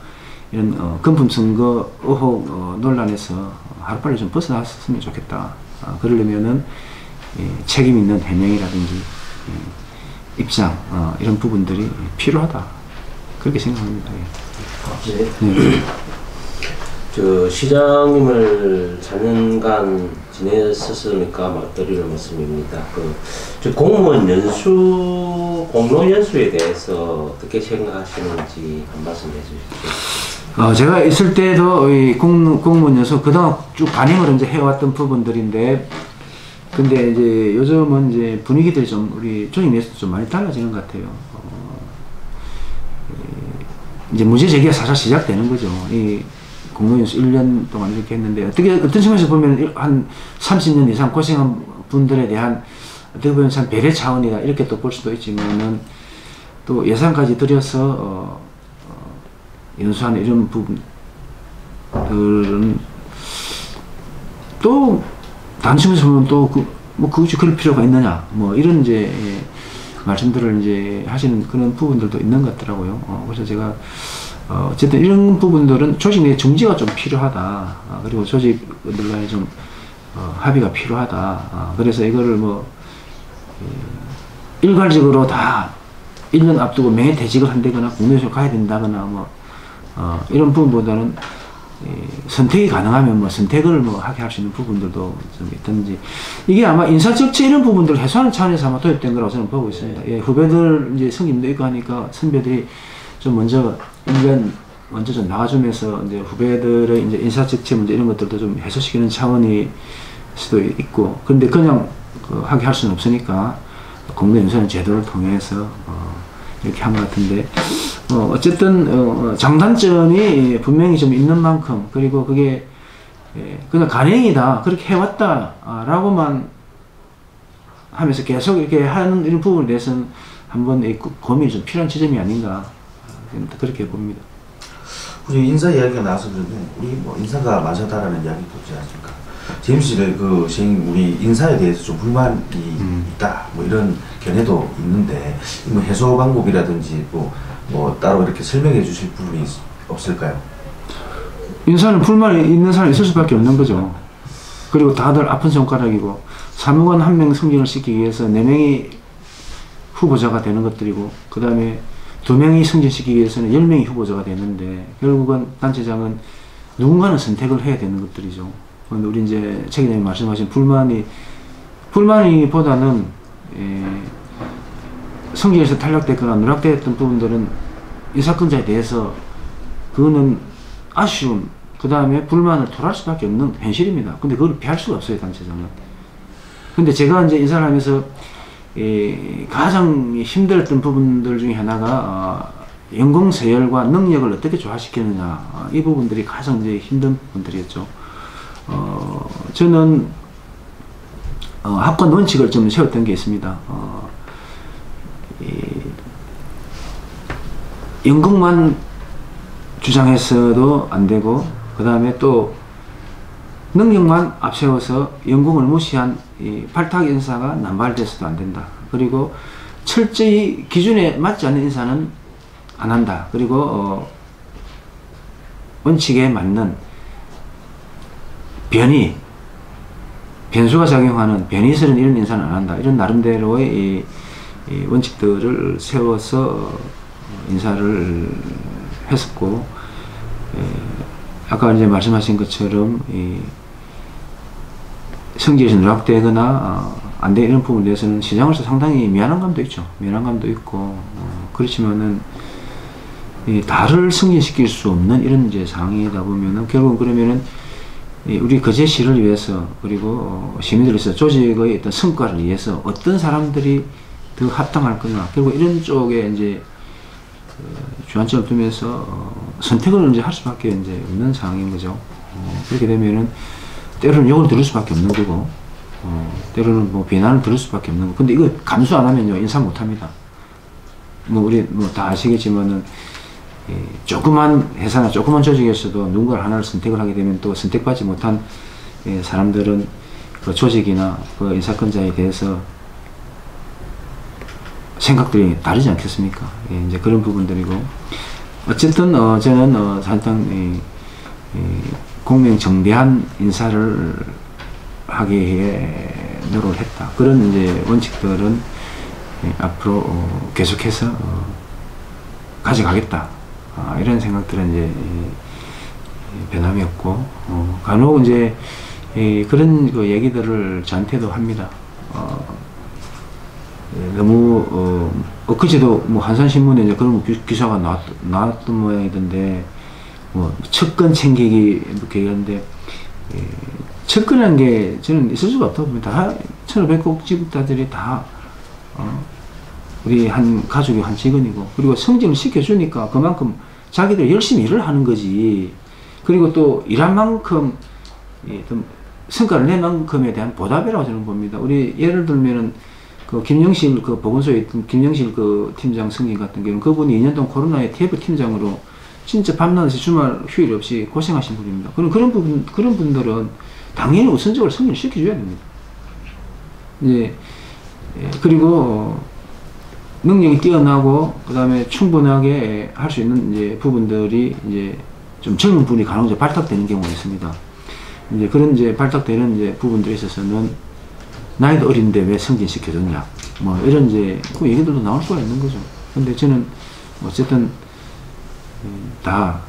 이런 금품 선거 의혹 논란에서 하루빨리 좀 벗어났으면 좋겠다. 그러려면은 책임 있는 해명이라든지 입장, 이런 부분들이 필요하다. 그렇게 생각합니다. 예. 네. 저 시장님을 4년간 지냈었으니까 막 드리는 말씀입니다. 저 공무원 공로 연수에 대해서 어떻게 생각하시는지 한 말씀 해주십시오. 제가 있을 때도 이 공무원 연수 그동안 쭉 관행을 이제 해왔던 부분들인데, 근데 이제 요즘은 이제 분위기들이 좀 우리 조직 내에서 좀 많이 달라지는 것 같아요. 이제 문제 제기가 사실 시작되는 거죠. 이 공무원연수 1년 동안 이렇게 했는데, 어떤 측면에서 보면 한 30년 이상 고생한 분들에 대한 어떻게 보면 참 배려 차원이다 이렇게 또 볼 수도 있지만은, 또 예산까지 들여서 연수하는 이런 부분들은 또 다른 측면에서 보면 또 굳이 그럴 필요가 있느냐 뭐 이런 이제 말씀들을 이제 하시는 그런 부분들도 있는 것 같더라고요. 그래서 제가 어쨌든 이런 부분들은 조직 내 중지가 좀 필요하다. 그리고 조직들과의 좀 합의가 필요하다. 그래서 이거를 뭐 일괄적으로 다 1년 앞두고 명예퇴직을 한다거나 공무원연수를 가야 된다거나 뭐 이런 부분보다는 선택이 가능하면 뭐 선택을 뭐 하게 할 수 있는 부분들도 좀 있든지, 이게 아마 인사적체 이런 부분들을 해소하는 차원에서 아마 도입된 거라고 저는 보고 있습니다. 후배들 이제 승진도 있고 하니까 선배들이 좀 먼저 1년 먼저 좀 나가주면서 이제 후배들의 이제 인사적체 문제 이런 것들도 좀 해소시키는 차원일 수도 있고, 근데 그냥 하게 할 수는 없으니까 공무원연수는 제도를 통해서 이렇게 한 것 같은데, 어쨌든 장단점이 분명히 좀 있는 만큼, 그리고 그게 그냥 간행이다 그렇게 해왔다 라고만 하면서 계속 이렇게 하는 이런 부분에 대해서는 한번 고민이 좀 필요한 지점이 아닌가 그렇게 봅니다. 우리 인사 이야기가 나와서 그러면 우리 뭐 인사가 맞았다라는 이야기도 있지 않습니까? 제임스 씨를 우리 인사에 대해서 좀 불만이 있다 뭐 이런 견해도 있는데, 뭐 해소 방법이라든지 뭐 따로 이렇게 설명해 주실 부분이 없을까요? 인사는 불만이 있는 사람이 있을 수밖에 없는 거죠. 그리고 다들 아픈 손가락이고, 사무관 1명 승진을 시키기 위해서 4명이 후보자가 되는 것들이고, 그 다음에 2명이 승진시키기 위해서는 10명이 후보자가 되는데, 결국은 단체장은 누군가는 선택을 해야 되는 것들이죠. 그런데 우리 이제 최 기자님 말씀하신 불만이보다는 성질에서 탈락됐거나 누락됐던 부분들은 인사권자에 대해서 그거는 아쉬움, 그 다음에 불만을 토할 수밖에 없는 현실입니다. 근데 그걸 피할 수가 없어요, 단체장은. 근데 제가 이제 인사를 하면서 가장 힘들었던 부분들 중에 하나가 연공 서열과 능력을 어떻게 조화시키느냐, 이 부분들이 가장 이제 힘든 부분들이었죠. 저는 합관 원칙을 좀 세웠던 게 있습니다. 연공만 주장해서도 안 되고, 그 다음에 또 능력만 앞세워서 연공을 무시한 발탁 인사가 남발돼서도 안 된다. 그리고 철저히 기준에 맞지 않는 인사는 안 한다. 그리고 원칙에 맞는 변수가 작용하는 변이스러운 이런 인사는 안 한다. 이런 나름대로의 이 원칙들을 세워서 인사를 했었고, 아까 이제 말씀하신 것처럼 성질이 누락되거나 안 되는 이런 부분에 대해서는 시장으로서 상당히 미안한 감도 있죠. 미안한 감도 있고, 그렇지만은 다를 승진시킬 수 없는 이런 이제 상황이다 보면은, 결국은 그러면은 우리 거제시를 위해서, 그리고 시민들에서 조직의 어떤 성과를 위해서 어떤 사람들이 더 합당할 거냐, 결국 이런 쪽에 이제 주안점을 두면서 선택을 이제 할 수밖에 이제 없는 상황인 거죠. 그렇게 되면은 때로는 욕을 들을 수밖에 없는 거고, 때로는 뭐 비난을 들을 수밖에 없는 거. 근데 이거 감수 안 하면요, 인사 못 합니다. 뭐 우리 뭐 다 아시겠지만은 조그만 회사나 조그만 조직에서도 누군가 하나를 선택을 하게 되면 또 선택받지 못한 사람들은 그 조직이나 그 인사권자에 대해서 생각들이 다르지 않겠습니까? 이제 그런 부분들이고, 어쨌든 저는 상당히 공명정대한 인사를 하기 위해 노력을 했다. 그런 이제 원칙들은 앞으로 계속해서 가져가겠다. 이런 생각들은 이제 변함이었고, 간혹 이제 그런 그 얘기들을 저한테도 합니다. 너무 엊그제도 뭐 한산신문에 이제 그런 기사가 나왔던 모양이던데, 뭐 측근 챙기기 이렇게 얘기하는데, 측근이라는 게 저는 있을 수가 없다고 봅니다. 다 1500국 지국자들이 다 우리 한 가족이 한 직원이고, 그리고 승진을 시켜주니까 그만큼 자기들 열심히 일을 하는 거지. 그리고 또 일한 만큼 성과를 낸 만큼에 대한 보답이라고 저는 봅니다. 우리 예를 들면은 그 김영실 그 보건소에 있던 김영실 그 팀장 승진 같은 경우는 그분이 2년 동안 코로나에 TF 팀장으로 진짜 밤낮없이 주말 휴일 없이 고생하신 분입니다. 그런 분들은 당연히 우선적으로 승진을 시켜줘야 됩니다. 이제 그리고 능력이 뛰어나고 그다음에 충분하게 할 수 있는 이제 부분들이 이제 좀 젊은 분이 간혹 발탁되는 경우가 있습니다. 이제 그런 이제 발탁되는 이제 부분들에 있어서는 나이도 어린데 왜 승진시켜줬냐, 뭐 이런 이제 그 얘기들도 나올 수가 있는 거죠. 근데 저는 어쨌든 다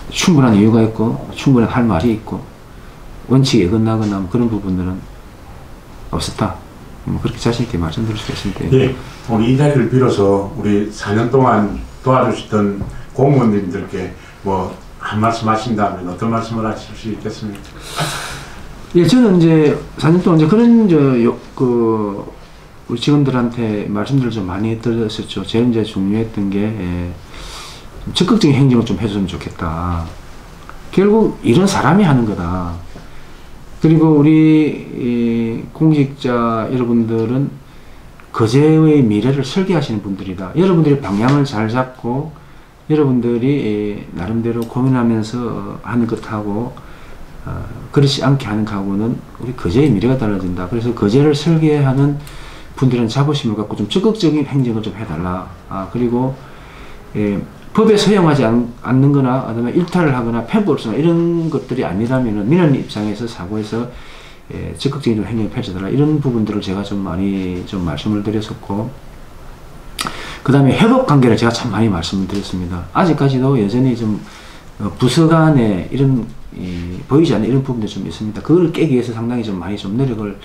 충분한 이유가 있고 충분한 할 말이 있고 원칙에 어긋나거나 그런 부분들은 없었다. 그렇게 자신 있게 말씀드릴 수 있습니다. 예, 오늘 이 자리를 빌어서 우리 4년 동안 도와주시던 공무원님들께 뭐 한 말씀 하신다면 어떤 말씀을 하실 수 있겠습니까? 예, 저는 이제 4년 동안 이제 그런 우리 직원들한테 말씀들을 좀 많이 드렸었죠. 제일 이제 중요했던 게 적극적인 행정을 좀 해줬으면 좋겠다. 결국 이런 사람이 하는 거다. 그리고 우리 공직자 여러분들은 거제의 미래를 설계하시는 분들이다. 여러분들이 방향을 잘 잡고 여러분들이 나름대로 고민하면서 하는 것하고 그렇지 않게 하는 거하고는 우리 거제의 미래가 달라진다. 그래서 거제를 설계하는 분들은 자부심을 갖고 좀 적극적인 행정을 좀 해달라. 그리고 법에 서용하지 않는 거나 그다음에 일탈을 하거나 편법을 쓰거나 이런 것들이 아니라면은 민원 입장에서 사고해서 적극적인 행정을 펼쳐달라. 이런 부분들을 제가 좀 많이 좀 말씀을 드렸었고, 그 다음에 협업 관계를 제가 참 많이 말씀을 드렸습니다. 아직까지도 여전히 좀 부서 간에 이런 보이지 않는 이런 부분들이 좀 있습니다. 그걸 깨기 위해서 상당히 좀 많이 좀 노력을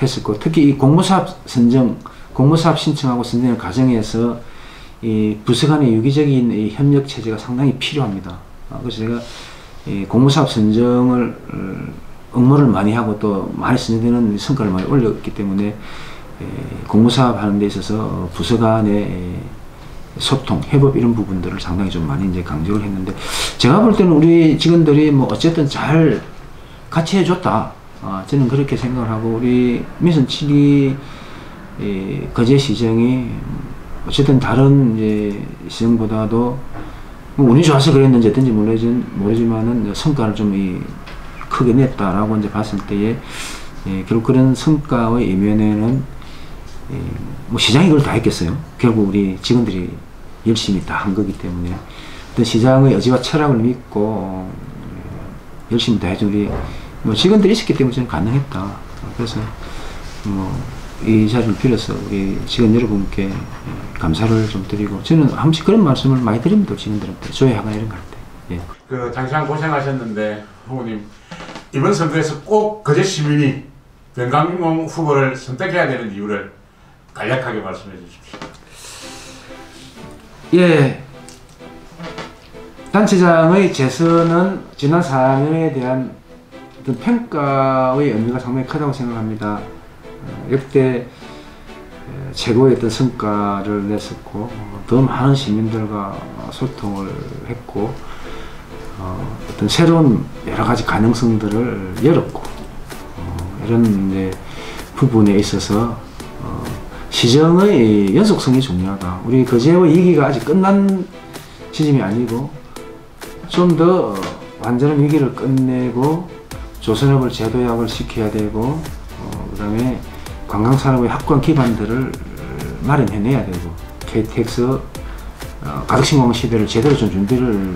했었고, 특히 이 공모사업 신청하고 선정의 과정에서 이 부서 간의 유기적인 이 협력 체제가 상당히 필요합니다. 그래서 제가 이 공모사업 선정을 응모를 많이 하고 또 많이 선정되는 성과를 많이 올렸기 때문에 공모사업 하는 데 있어서 부서 간의 소통, 협업 이런 부분들을 상당히 좀 많이 이제 강조를 했는데, 제가 볼 때는 우리 직원들이 뭐 어쨌든 잘 같이 해줬다. 저는 그렇게 생각을 하고, 우리 민선 7기 거제시정이 어쨌든 다른 이제 시정보다도 뭐 운이 좋아서 그랬는지 어떤지 모르지만은 성과를 좀 크게 냈다라고 이제 봤을 때에 결국 그런 성과의 이면에는 뭐 시장이 그걸 다 했겠어요. 결국 우리 직원들이 열심히 다 한 거기 때문에 어떤 시장의 의지와 철학을 믿고 열심히 다 해준 우리 뭐 직원들이 있었기 때문에 저는 가능했다. 그래서 뭐 이 자리를 빌어서 우리 직원 여러분께 감사를 좀 드리고, 저는 한 번씩 그런 말씀을 많이 드립니다. 직원들한테 조회하거나 이런 거 할 때. 그 장시간 고생하셨는데 후보님, 이번 선거에서 꼭 거제 시민이 변강용 후보를 선택해야 되는 이유를 간략하게 말씀해 주십시오. 예, 단체장의 재선은 지난 4년에 대한 어떤 평가의 의미가 상당히 크다고 생각합니다. 역대 최고의 어떤 성과를 냈었고, 더 많은 시민들과 소통을 했고, 어떤 새로운 여러 가지 가능성들을 열었고, 이런 이제 부분에 있어서 시정의 연속성이 중요하다. 우리 거제의 위기가 아직 끝난 시점이 아니고 좀 더 완전한 위기를 끝내고 조선업을 재도약을 시켜야 되고, 그 다음에 관광산업의 확고한 기반들을 마련해내야 되고, KTX 가덕신공항 시대를 제대로 좀 준비를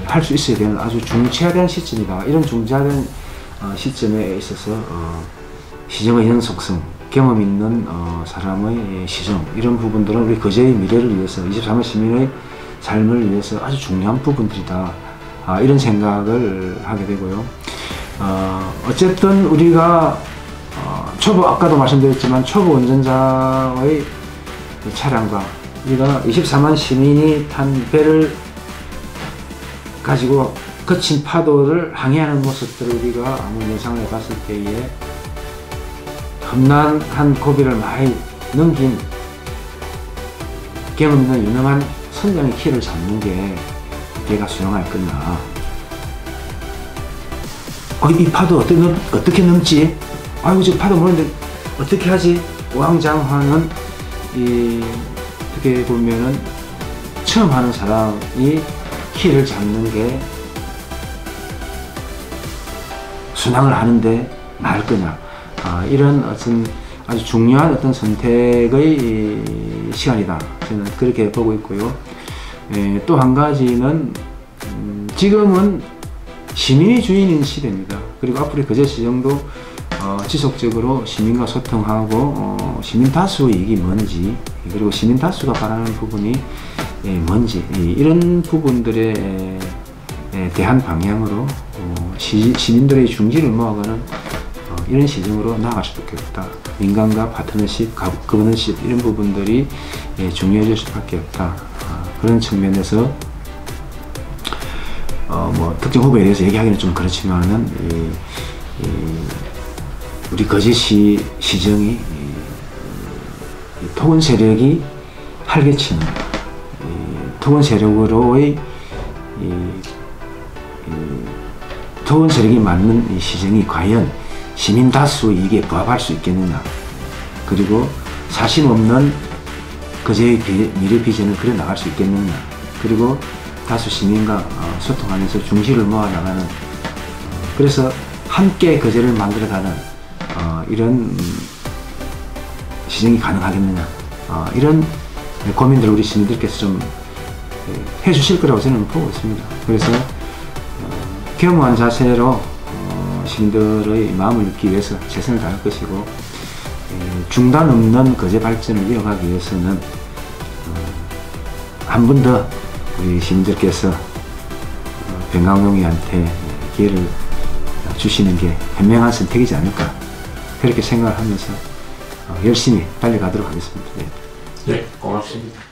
할 수 있어야 되는 아주 중차대한 시점이다. 이런 중차대한 시점에 있어서 시정의 연속성, 경험 있는 사람의 시정, 이런 부분들은 우리 거제의 미래를 위해서, 23만 시민의 삶을 위해서 아주 중요한 부분들이다. 이런 생각을 하게 되고요. 어쨌든 우리가 초보, 아까도 말씀드렸지만 초보 운전자의 그 차량과 우리가 24만 시민이 탄 배를 가지고 거친 파도를 항해하는 모습들을 우리가 아무 영상을 봤을 때에 험난한 고비를 많이 넘긴 경험 있는 유능한 선장의 키를 잡는 게 배가 수영할 거냐. 이 파도 어떻게 넘지? 아이고, 저 파도 모르는데 어떻게 하지? 우왕좌왕하는 어떻게 보면은 처음 하는 사람이 키를 잡는 게 순항을 하는데 나을 거냐. 이런 어떤 아주 중요한 어떤 선택의 시간이다. 저는 그렇게 보고 있고요. 또 한 가지는 지금은 시민이 주인인 시대입니다. 그리고 앞으로 거제시정도 지속적으로 시민과 소통하고 시민 다수의 이익이 뭔지, 그리고 시민 다수가 바라는 부분이 뭔지, 이런 부분들에 대한 방향으로 시민들의 중지를 모아가는 이런 시정으로 나아갈 수밖에 없다. 민간과 파트너십, 거버넌십 이런 부분들이 중요해질 수밖에 없다. 그런 측면에서 뭐 특정 후보에 대해서 얘기하기는 좀 그렇지만은 우리 거제시 시정이 토건 세력이 활개치는 토건 세력으로의 토건 세력이 맞는 이 시정이 과연 시민 다수의 이익에 부합할 수 있겠느냐, 그리고 사심 없는 거제의 미래 비전을 그려 나갈 수 있겠느냐, 그리고 다수 시민과 소통하면서 중시를 모아 나가는, 그래서 함께 거제를 만들어가는 이런 시정이 가능하겠느냐, 이런 고민들을 우리 시민들께서 좀 해주실 거라고 저는 보고 있습니다. 그래서 겸허한 자세로 시민들의 마음을 읽기 위해서 최선을 다할 것이고, 중단 없는 거제 발전을 이어가기 위해서는 한 번 더 우리 시민들께서 변강용이한테 기회를 주시는 게 현명한 선택이지 않을까, 그렇게 생각을 하면서 열심히 달려가도록 하겠습니다. 네, 고맙습니다.